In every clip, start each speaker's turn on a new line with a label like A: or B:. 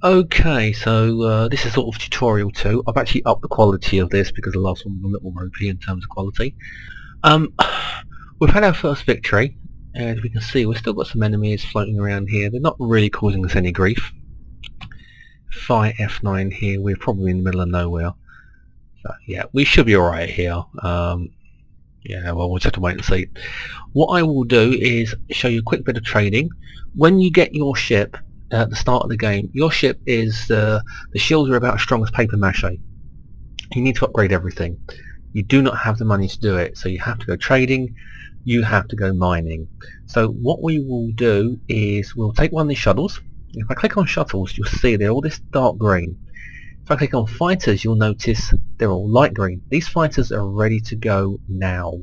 A: Okay, so this is sort of tutorial 2. I've actually upped the quality of this because the last one was a little ropey in terms of quality. Um, we've had our first victory, and as we can see we've still got some enemies floating around here. They're not really causing us any grief. Fire F9 here, we're probably in the middle of nowhere. So, yeah, we should be alright here. Yeah, well, we'll just have to wait and see. What I will do is show you a quick bit of trading. When you get your ship at the start of the game, your ship is the shields are about as strong as paper mache. You need to upgrade everything. You do not have the money to do it, so you have to go trading, you have to go mining. So what we will do is we'll take one of these shuttles. If I click on shuttles, you'll see they're all this dark green. If I click on fighters, you'll notice they're all light green. These fighters are ready to go now.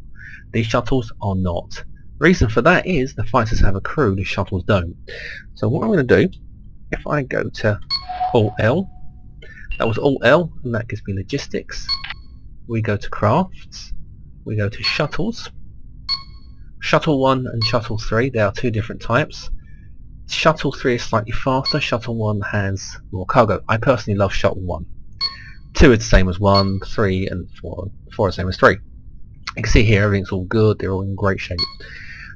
A: These shuttles are not. Reason for that is the fighters have a crew, the shuttles don't. So what I'm going to do, if I go to Alt L, that was Alt L, and that gives me logistics. We go to crafts, we go to shuttles. Shuttle 1 and Shuttle 3, they are two different types. Shuttle 3 is slightly faster, Shuttle 1 has more cargo. I personally love Shuttle 1. 2 is the same as 1, 3 and 4 is the same as 3. You can see here everything's all good, they're all in great shape.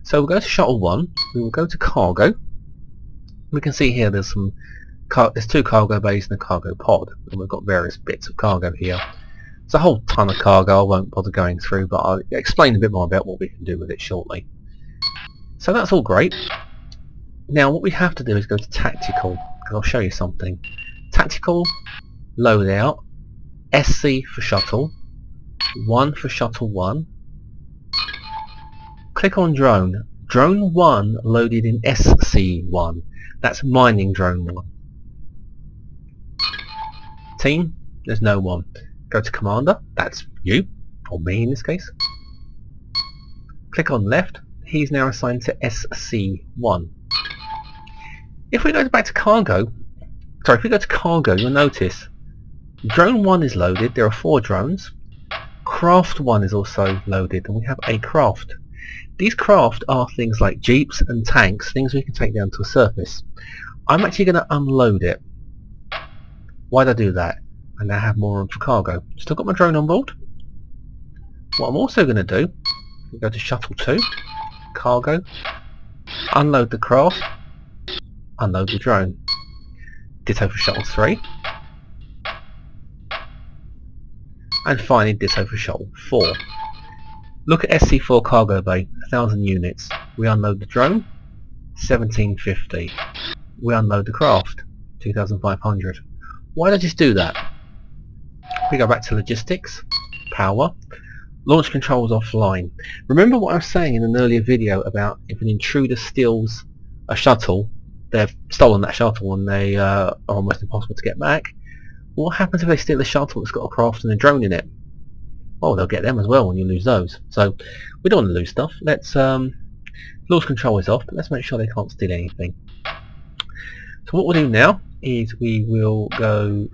A: So we'll go to Shuttle 1, we will go to cargo. We can see here there's two cargo bays and a cargo pod, and we've got various bits of cargo here. There's a whole ton of cargo I won't bother going through, but I'll explain a bit more about what we can do with it shortly. So that's all great. Now what we have to do is go to tactical, and I'll show you something. Tactical, loadout, SC for shuttle, 1 for shuttle 1. Click on drone. Drone 1 loaded in SC1. That's mining drone 1. Team, there's no one. Go to commander, that's you, or me in this case. Click on left, he's now assigned to SC1. If we go back to cargo, you'll notice drone 1 is loaded, there are 4 drones. Craft 1 is also loaded, and we have a craft. These craft are things like jeeps and tanks, things we can take down to a surface. I'm actually going to unload it. Why'd I do that? I now have more room for cargo. Still got my drone on board. What I'm also going to do, go to Shuttle 2, cargo, unload the craft, unload the drone. Ditto for Shuttle 3. And finally ditto for Shuttle 4. Look at SC4 cargo bay, 1,000 units. We unload the drone, 1,750. We unload the craft, 2,500. Why did I just do that? We go back to logistics, power, launch controls offline. Remember what I was saying in an earlier video about if an intruder steals a shuttle, they've stolen that shuttle and they are almost impossible to get back. What happens if they steal a shuttle that's got a craft and a drone in it? Oh, they'll get them as well when you lose those. So we don't want to lose stuff. Let's launch control is off, but let's make sure they can't steal anything. So what we'll do now is we will go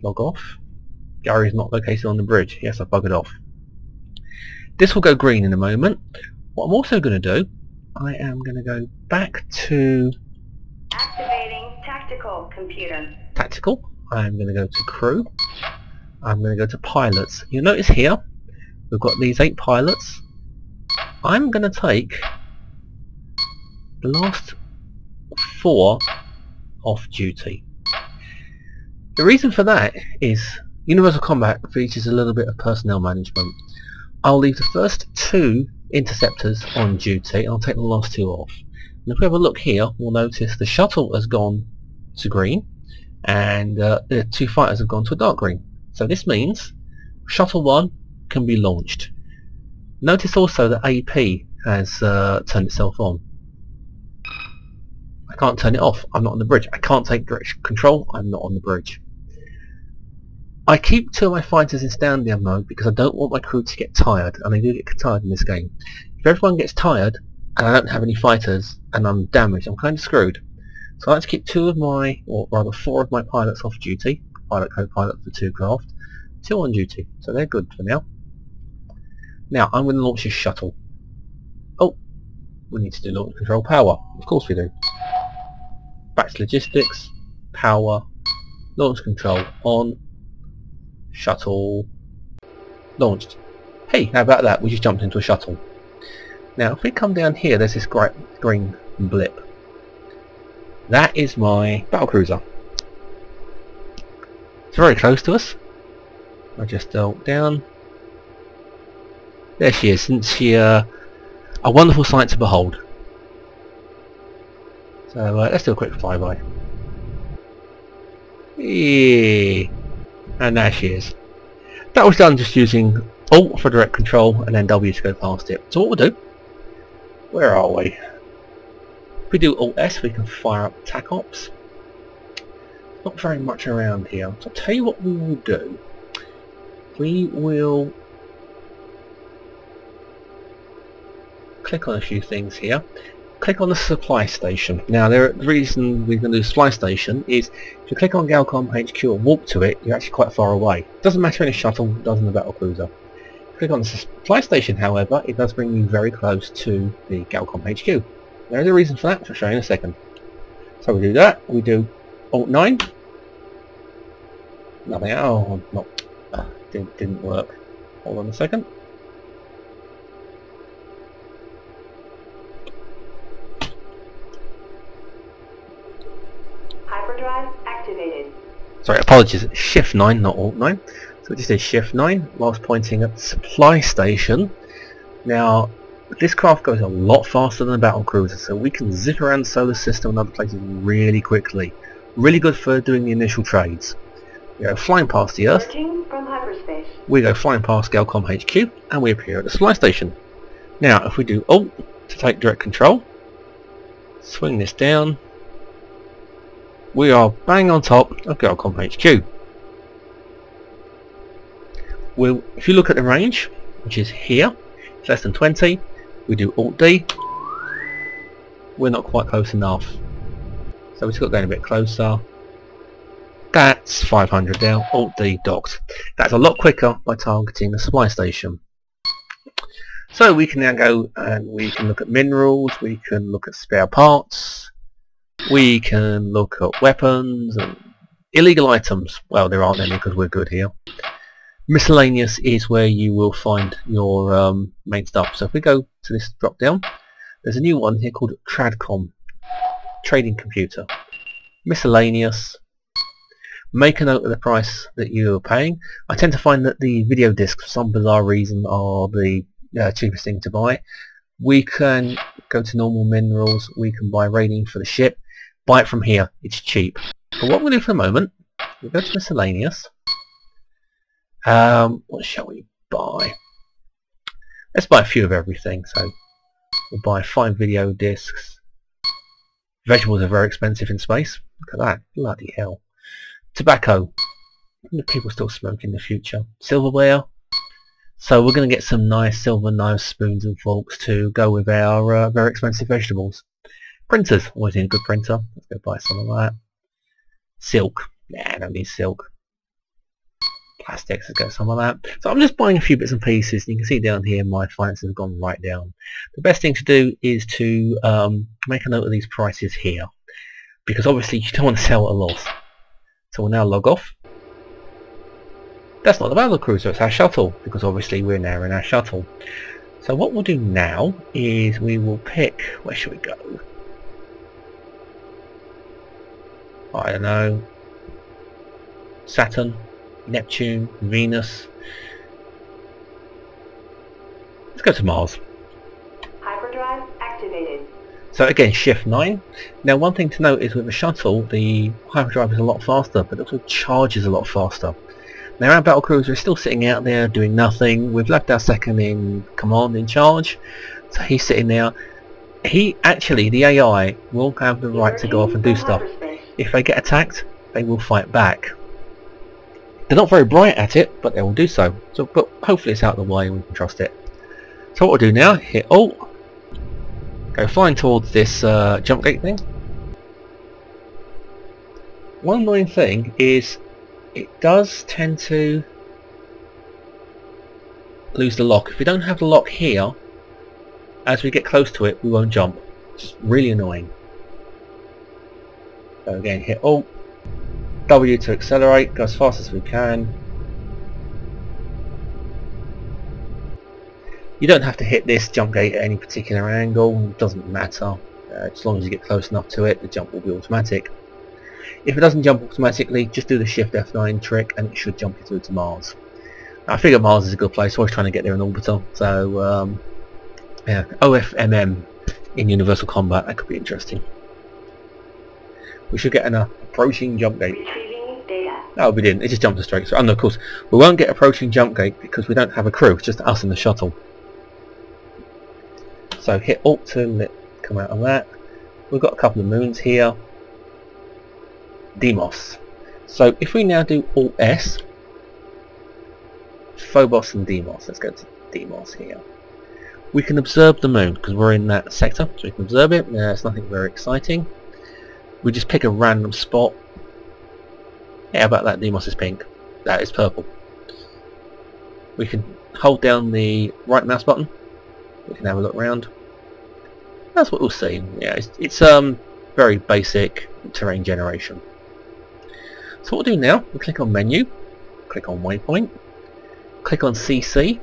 A: log off. Gary is not located on the bridge. Yes, I buggered off. This will go green in a moment. What I'm also going to do, I am going to go back to
B: activating tactical computer.
A: Tactical. I'm going to go to crew. I'm going to go to pilots. You'll notice here we've got these 8 pilots. I'm going to take the last 4 off duty. The reason for that is Universal Combat features a little bit of personnel management. I'll leave the first 2 interceptors on duty and I'll take the last 2 off. And if we have a look here, we'll notice the shuttle has gone to green and the 2 fighters have gone to a dark green. So this means Shuttle 1 can be launched. Notice also that AP has turned itself on. I can't turn it off. I'm not on the bridge. I can't take direct control. I'm not on the bridge. I keep 2 of my fighters in stand-down mode because I don't want my crew to get tired, and they do get tired in this game. If everyone gets tired and I don't have any fighters and I'm damaged, I'm kind of screwed. So I like to keep 2 of my, or rather 4 of my pilots off duty. Pilot, co-pilot for 2 craft, 2 on duty, so they're good for now. Now I'm going to launch this shuttle. Oh, we need to do launch control power. Of course we do. Back to logistics, power, launch control on, shuttle launched. Hey, how about that? We just jumped into a shuttle. Now if we come down here, there's this great green blip. That is my battlecruiser. It's very close to us. I just dart down. There she is. Isn't she a wonderful sight to behold? So let's do a quick flyby. Eee. And there she is. That was done just using Alt for direct control and then W to go past it. So what we'll do, where are we? If we do Alt S, we can fire up TAC Ops. Not very much around here. So I'll tell you what we will do. We will click on a few things here. Click on the supply station. Now the reason we're going to do supply station is if you click on Galcom HQ and walk to it, you're actually quite far away. Doesn't matter in a shuttle, doesn't in a battlecruiser. Click on the supply station, however, it does bring you very close to the Galcom HQ. There is a reason for that, which I'll show you in a second. So we do that, we do Alt 9. Nothing. Oh, not. Didn't work. Hold on a second.
B: Hyperdrive activated.
A: Sorry, apologies. Shift 9, not Alt 9. So we just did Shift 9 whilst pointing at the supply station. Now, this craft goes a lot faster than a battlecruiser, so we can zip around the solar system and other places really quickly. Really good for doing the initial trades. We go flying past the Earth.
B: From hyperspace.
A: We go flying past Galcom HQ and we appear at the supply station. Now, if we do Alt to take direct control, swing this down, we are bang on top of Galcom HQ. If you look at the range, which is here, it's less than 20, we do Alt D, we're not quite close enough. So we've got to go a bit closer. That's 500 down, Alt D docked. That's a lot quicker by targeting the supply station. So we can now go and we can look at minerals, we can look at spare parts, we can look at weapons and illegal items. Well, there aren't any because we're good here. Miscellaneous is where you will find your main stuff. So if we go to this drop down, there's a new one here called Tradcom, trading computer. Miscellaneous. Make a note of the price that you are paying. I tend to find that the video discs, for some bizarre reason, are the cheapest thing to buy. We can go to normal minerals, we can buy rating for the ship, buy it from here, it's cheap. But what we'll do for the moment, we'll go to miscellaneous. What shall we buy? Let's buy a few of everything. So we'll buy 5 video discs. Vegetables are very expensive in space. Look at that, bloody hell. Tobacco. People still smoke in the future. Silverware. So we're going to get some nice silver knives, spoons and forks to go with our very expensive vegetables. Printers. Always need a good printer. Let's go buy some of that. Silk. Nah, I don't need silk. Plastics. Let's get some of that. So I'm just buying a few bits and pieces. You can see down here my finances have gone right down. The best thing to do is to make a note of these prices here. Because obviously you don't want to sell at a loss. So we'll now log off. That's not the battlecruiser, it's our shuttle, because obviously we're now in our shuttle. So what we'll do now is we will pick, where should we go? I don't know, Saturn, Neptune, Venus. Let's go to Mars.
B: Hyperdrive activated.
A: So again, Shift 9. Now one thing to note is with the shuttle, the hyperdrive is a lot faster, but it also charges a lot faster. Now our battlecruiser is still sitting out there doing nothing. We've left our second in command in charge, so he's sitting there. He actually, the AI, will have the right to go off and do stuff. If they get attacked, they will fight back. They're not very bright at it, but they will do so. But hopefully it's out of the way and we can trust it. So what we'll do now, hit Alt, go flying towards this jump gate thing. One annoying thing is it does tend to lose the lock. If we don't have the lock here, as we get close to it we won't jump. It's really annoying. So again, hit Alt, W to accelerate, go as fast as we can. You don't have to hit this jump gate at any particular angle, it doesn't matter. As long as you get close enough to it, the jump will be automatic. If it doesn't jump automatically, just do the Shift F9 trick and it should jump you through to Mars. Now, I figure Mars is a good place, always trying to get there in orbiter, so yeah, OFMM in Universal Combat, that could be interesting. We should get an approaching jump gate.
B: Retrieving data.
A: No, we didn't, it just jumped us straight through. Oh no, of course, we won't get approaching jump gate because we don't have a crew, it's just us in the shuttle. So hit Alt to come out of that. We've got a couple of moons here. Deimos. So if we now do Alt S, Phobos and Deimos. Let's go to Deimos here. We can observe the moon because we're in that sector, so we can observe it. It's nothing very exciting. We just pick a random spot. Yeah, how about that? Deimos is pink. That is purple. We can hold down the right mouse button. We can have a look around. That's what we'll see. Yeah, it's very basic terrain generation. So what we'll do now, we'll click on menu, click on waypoint, click on CC.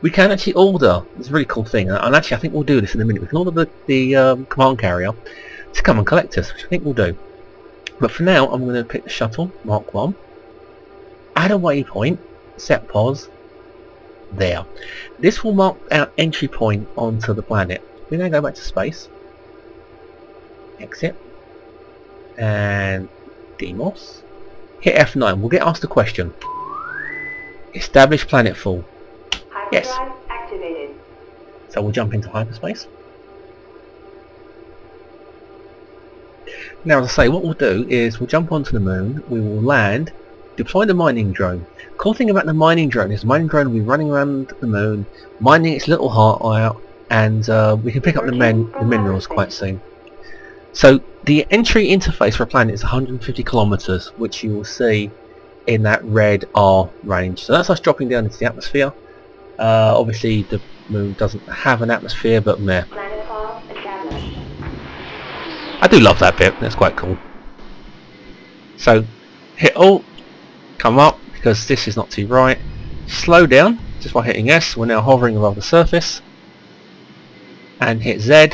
A: We can actually order, it's a really cool thing, and actually I think we'll do this in a minute. We can order the command carrier to come and collect us, which I think we'll do. But for now I'm going to pick the shuttle, Mark 1, add a waypoint, set pause, there. This will mark our entry point onto the planet. We now go back to space, exit, and Deimos. Hit F9. We'll get asked a question. Establish planetfall. Yes.
B: Hyperdrive activated.
A: So we'll jump into hyperspace. Now, as I say, what we'll do is we'll jump onto the moon. We will land. Deploy the mining drone. Cool thing about the mining drone is the mining drone will be running around the moon, mining its little heart out, and we can pick up the minerals quite soon. So the entry interface for a planet is 150 kilometers, which you will see in that red R range. So that's us dropping down into the atmosphere. Obviously the moon doesn't have an atmosphere, but meh.
B: Planetfall established.
A: I do love that bit, that's quite cool. So hit Alt, come up, because this is not too bright. Slow down, just by hitting S. We're now hovering above the surface. And hit Z.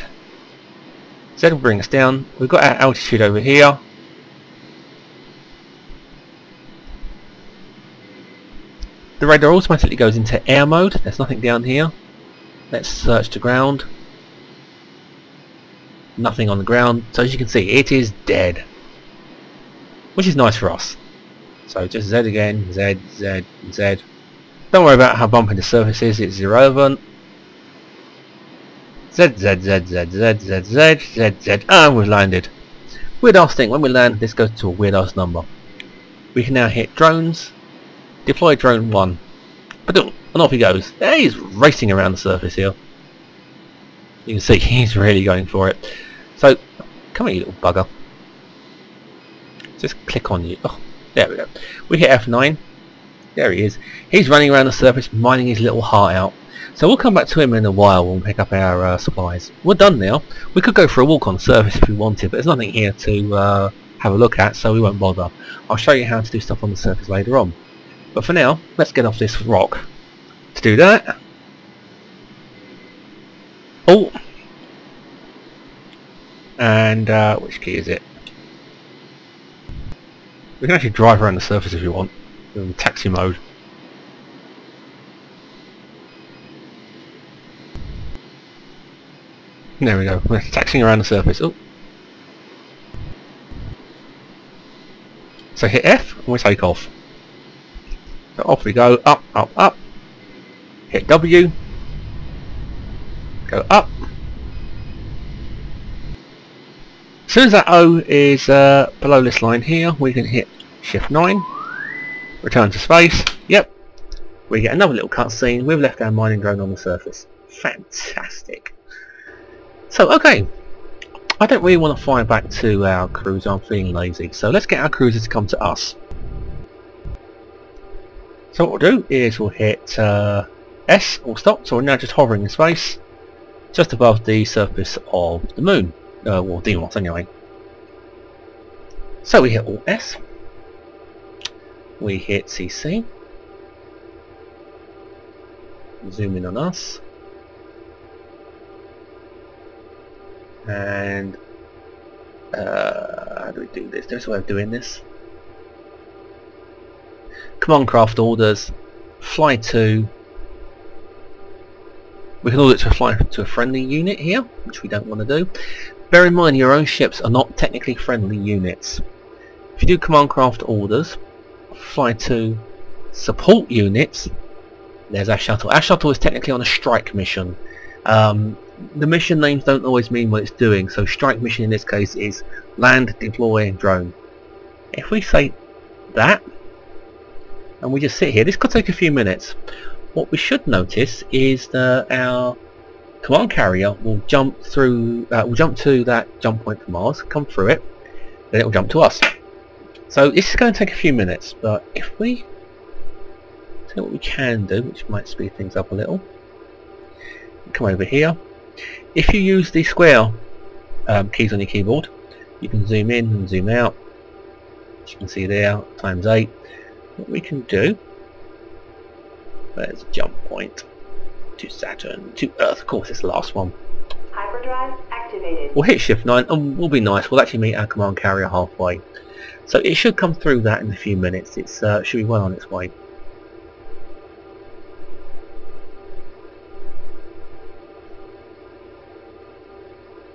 A: Z will bring us down. We've got our altitude over here. The radar automatically goes into air mode. There's nothing down here. Let's search the ground. Nothing on the ground. So as you can see, it is dead. Which is nice for us. So just Z again, Z, Z, Z. Don't worry about how bumpy the surface is, it's irrelevant. Z, Z, Z, Z, Z, Z, Z, Z, Z, and we've landed. Weird ass thing, when we land this goes to a weird ass number. We can now hit drones, deploy drone 1. And off he goes. He's racing around the surface here. You can see he's really going for it. So, come here you little bugger. Just click on you. Oh, there we go. We hit F9. There he is. He's running around the surface mining his little heart out. So we'll come back to him in a while when we pick up our supplies. We're done now. We could go for a walk on the surface if we wanted, but there's nothing here to have a look at, so we won't bother. I'll show you how to do stuff on the surface later on. But for now, let's get off this rock. To do that, and which key is it? We can actually drive around the surface if you want, in taxi mode. There we go, we're taxiing around the surface. Oh. So hit F and we take off. So off we go, up, up, up. Hit W. Go up. As soon as that O is below this line here, we can hit Shift 9. Return to space. Yep. We get another little cutscene. We've left our mining drone on the surface. Fantastic. So, okay, I don't really want to fly back to our cruiser, I'm feeling lazy, so let's get our cruiser to come to us. So what we'll do is we'll hit S, or stop, so we're now just hovering in space, just above the surface of the moon, well, Deimos anyway. So we hit Alt S, we hit CC. Zoom in on us. And how do we do this? There's a way of doing this. Command craft orders. Fly to. We can order it to fly to a friendly unit here, which we don't want to do. Bear in mind your own ships are not technically friendly units. If you do command craft orders, fly to support units, there's our shuttle. Our shuttle is technically on a strike mission. The mission names don't always mean what it's doing, so strike mission in this case is land, deploy, drone. If we say that, and we just sit here, this could take a few minutes. What we should notice is that our command carrier will jump through, will jump to that jump point for Mars, come through it, then it will jump to us. So this is going to take a few minutes, but if we see what we can do, which might speed things up a little, come over here. If you use the square keys on your keyboard, you can zoom in and zoom out. As you can see there, times 8. What we can do, there's a jump point to Saturn, to Earth, of course it's the last one.
B: Hyperdrive activated.
A: We'll hit shift 9 and we'll be nice, we'll actually meet our command carrier halfway. So it should come through that in a few minutes, it should be well on its way.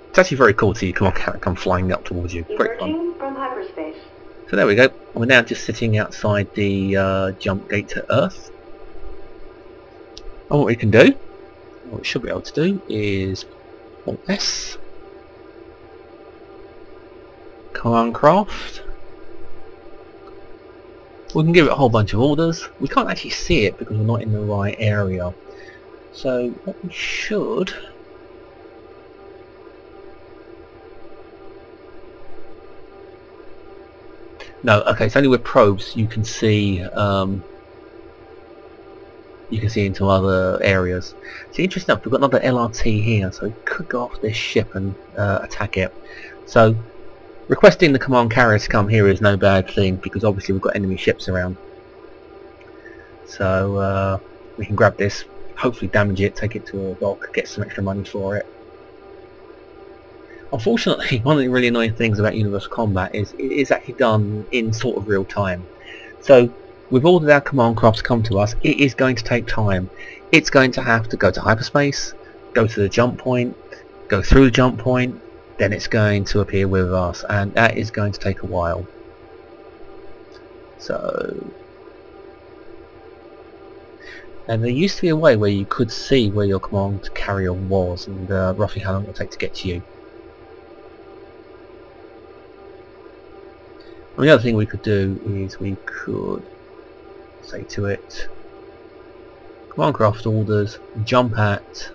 A: It's actually very cool to see your command carrier come flying up towards you. Great fun.
B: Emerging from hyperspace.
A: So there we go, we're now just sitting outside the jump gate to Earth. And what we can do, what we should be able to do is Alt S, Command Craft. We can give it a whole bunch of orders. We can't actually see it because we're not in the right area. So what we should, no, okay, it's only with probes you can see into other areas. So interesting enough, we've got another LRT here, so we could go off this ship and attack it. So requesting the command carrier to come here is no bad thing, because obviously we've got enemy ships around. So we can grab this, hopefully damage it, take it to a dock, get some extra money for it. Unfortunately, one of the really annoying things about Universal Combat is it is actually done in sort of real time. So we've ordered our command craft to come to us, it is going to take time. It's going to have to go to hyperspace, go to the jump point, go through the jump point, then it's going to appear with us, and that is going to take a while. So, and there used to be a way where you could see where your command carrier was and roughly how long it would take to get to you. And the other thing we could do is we could say to it, command craft orders, jump at,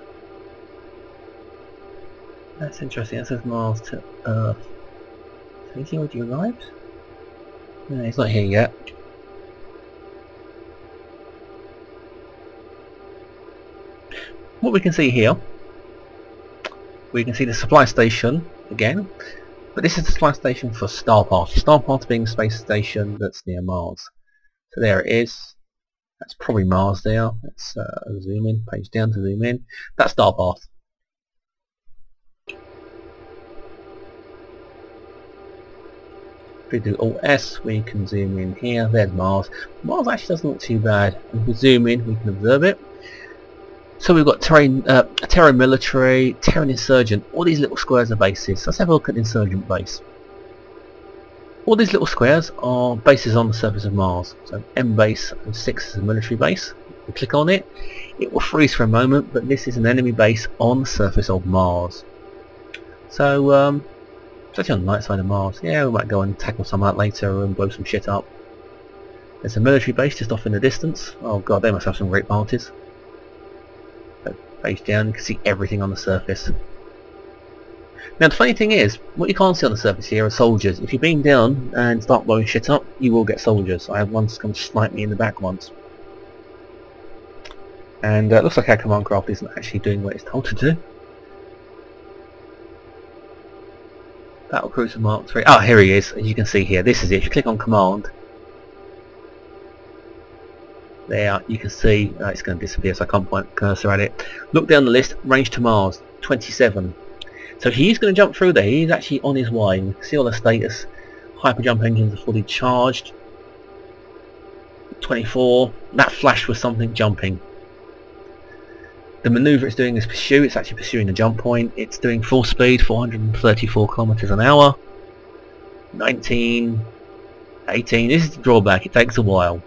A: that's interesting, that says Mars to Earth. So is he already arrived? No, he's not here yet. What we can see here, we can see the supply station again, but this is the supply station for Starpath. Starpath being the space station that's near Mars. So there it is. That's probably Mars there. Let's zoom in, page down to zoom in. That's Starpath. If we do Alt S, we can zoom in here. There's Mars. Mars actually doesn't look too bad. If we zoom in, we can observe it. So we've got Terra Military, Terran Insurgent, all these little squares are bases. Let's have a look at Insurgent base. All these little squares are bases on the surface of Mars. So M base and 6 is a military base. We click on it, it will freeze for a moment, but this is an enemy base on the surface of Mars. So it's actually on the night side of Mars. Yeah, we might go and tackle some of that later and blow some shit up. There's a military base just off in the distance. Oh god, they must have some great parties. So face down, you can see everything on the surface. Now the funny thing is, what you can't see on the surface here are soldiers. If you beam down and start blowing shit up, you will get soldiers. I had one come snipe me in the back once. And it looks like our command craft isn't actually doing what it's told to do. Battlecruiser Mark 3. Ah, here he is. As you can see here, this is it. If you click on command, There, you can see it's going to disappear, so I can't point the cursor at it. Look down the list, range to Mars, 27. So he's going to jump through there. He's actually on his way. You can see all the status. Hyperjump engines are fully charged. 24. That flash was something jumping. The manoeuvre it's doing is pursue. It's actually pursuing the jump point. It's doing full speed, 434 kilometers an hour. 19, 18. This is the drawback. It takes a while.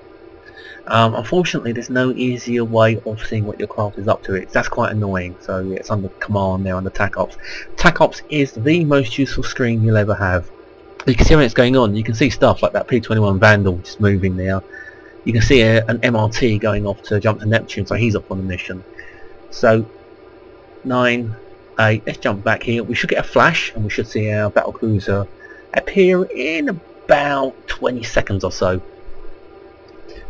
A: Unfortunately, there's no easier way of seeing what your craft is up to. That's quite annoying. So yeah, it's under command there under TAC Ops. TAC Ops is the most useful screen you'll ever have. You can see when it's going on. You can see stuff like that P-21 Vandal just moving there. You can see an MRT going off to jump to Neptune, so he's off on a mission. So 9, 8. Let's jump back here. We should get a flash, and we should see our battlecruiser appear in about 20 seconds or so.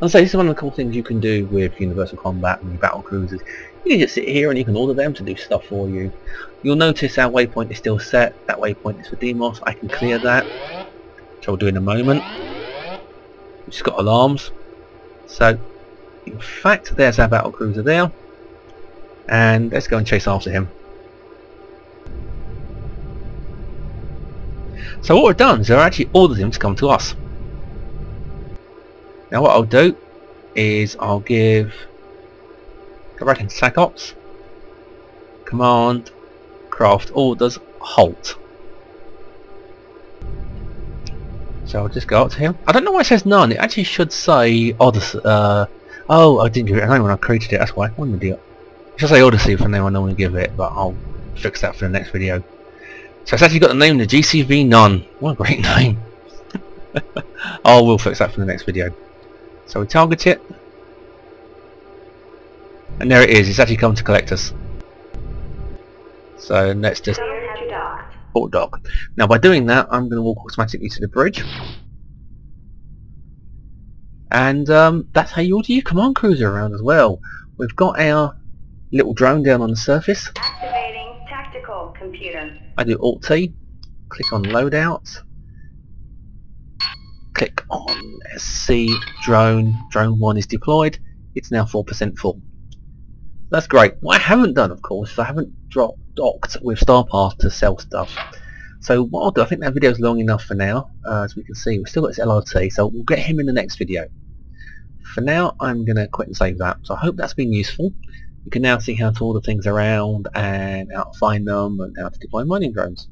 A: And so this is one of the cool things you can do with Universal Combat and your battle cruisers. You can just sit here and you can order them to do stuff for you. You'll notice our waypoint is still set. That waypoint is for Demos. I can clear that, which I'll do in a moment. We've just got alarms. So, in fact, there's our battle cruiser there. And let's go and chase after him. So what we've done is I've actually ordered him to come to us. Now what I'll do is I'll go back into TAC Ops, command, craft orders, halt. So I'll just go up to him. I don't know why it says none. It actually should say Odyssey. Oh, I didn't give it a name when I created it. That's why. What an idiot. It should say Odyssey for the name I normally give it, but I'll fix that for the next video. So it's actually got the name the GCV None. What a great name. I will fix that for the next video. So we target it, and there it is. It's actually come to collect us. So let's just port dock. Now by doing that, I'm going to walk automatically to the bridge, and that's how you order your command cruiser around as well. We've got our little drone down on the surface.
B: Activating tactical computer.
A: I do Alt-T, click on loadout. Click on SC drone. Drone 1 is deployed. It's now 4% full. That's great. What I haven't done, of course, is I haven't docked with StarPath to sell stuff. So what I'll do, I think that video is long enough for now. As we can see, we've still got this LRT, so we'll get him in the next video. For now, I'm going to quit and save that. So I hope that's been useful. You can now see how to order things around and how to find them and how to deploy mining drones.